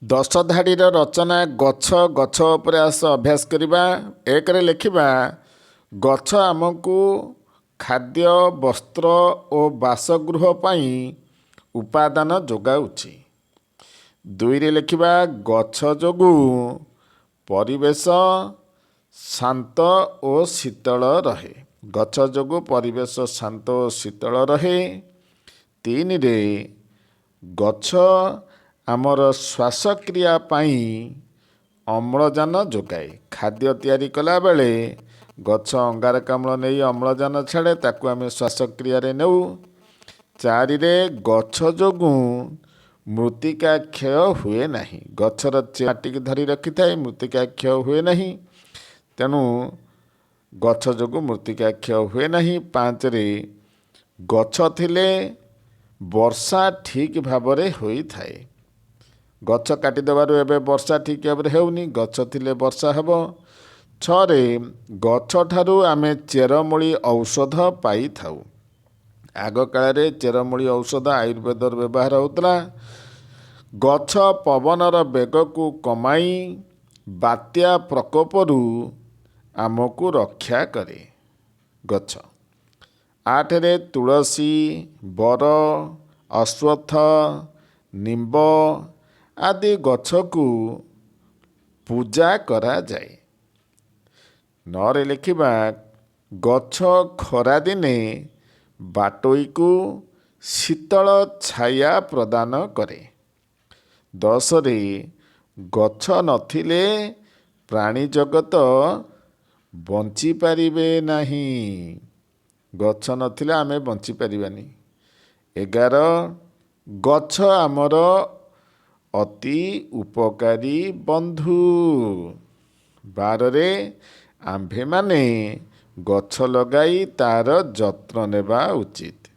ଦଶ ଧାଡ଼ିର ରଚନା ଗଛ ଗଛ ଉପରେ ଆସ ଅଭ୍ୟାସ କରିବା। ଏକରେ ଲେଖିବା ଗଛ ଆମକୁ ଖାଦ୍ୟ ବସ୍ତ୍ର ଓ ବାସଗୃହ ପାଇଁ ଉପାଦାନ ଯୋଗାଉଛି। ଦୁଇରେ ଲେଖିବା ଗଛ ଯୋଗୁଁ ପରିବେଶ ଶାନ୍ତ ଓ ଶୀତଳ ରହେ। ଗଛ ଯୋଗୁଁ ପରିବେଶ ଶାନ୍ତ ଓ ଶୀତଳ ରହେ। ତିନିରେ ଗଛ ଆମର ଶ୍ୱାସକ୍ରିୟା ପାଇଁ ଅମ୍ଳଜାନ ଯୋଗାଏ। ଖାଦ୍ୟ ତିଆରି କଲାବେଳେ ଗଛ ଅଙ୍ଗାରକାମ୍ଳ ନେଇ ଅମ୍ଳଜାନ ଛାଡ଼େ, ତାକୁ ଆମେ ଶ୍ୱାସକ୍ରିୟାରେ ନେଉ। ଚାରିରେ ଗଛ ଯୋଗୁଁ ମୃତ୍ତିକା କ୍ଷୟ ହୁଏ ନାହିଁ। ଗଛର ମାଟିକି ଧରି ରଖିଥାଏ, ମୃତ୍ତିକା କ୍ଷୟ ହୁଏ ନାହିଁ, ତେଣୁ ଗଛ ଯୋଗୁଁ ମୃତ୍ତିକା କ୍ଷୟ ହୁଏ ନାହିଁ। ପାଞ୍ଚରେ ଗଛ ଥିଲେ ବର୍ଷା ଠିକ୍ ଭାବରେ ହୋଇଥାଏ। ଗଛ କାଟିଦେବାରୁ ଏବେ ବର୍ଷା ଠିକ୍ ଭାବରେ ହେଉନି, ଗଛ ଥିଲେ ବର୍ଷା ହେବ। ଛଅରେ ଗଛଠାରୁ ଆମେ ଚେରମୂଳି ଔଷଧ ପାଇଥାଉ। ଆଗକାଳରେ ଚେରମୂଳି ଔଷଧ ଆୟୁର୍ବେଦର ବ୍ୟବହାର ହେଉଥିଲା। ଗଛ ପବନର ବେଗକୁ କମାଇ ବାତ୍ୟା ପ୍ରକୋପରୁ ଆମକୁ ରକ୍ଷା କରେ। ଗଛ। ଆଠରେ ତୁଳସୀ, ବର, ଅଶ୍ୱତ୍ଥ, ନିମ୍ବ ଆଦି ଗଛକୁ ପୂଜା କରାଯାଏ। ନରେ ଲେଖିବା ଗଛ ଖରାଦିନେ ବାଟୋଇକୁ ଶୀତଳ ଛାୟା ପ୍ରଦାନ କରେ। ଦଶରେ ଗଛ ନଥିଲେ ପ୍ରାଣୀ ଜଗତ ବଞ୍ଚିପାରିବେ ନାହିଁ। ଗଛ ନଥିଲେ ଆମେ ବଞ୍ଚିପାରିବାନି। 11 ଗଛ ଆମର ଅତି ଉପକାରୀ ବନ୍ଧୁ। 12ରେ ଆମ୍ଭେମାନେ ଗଛ ଲଗାଇ ତାର ଯତ୍ନ ନେବା ଉଚିତ।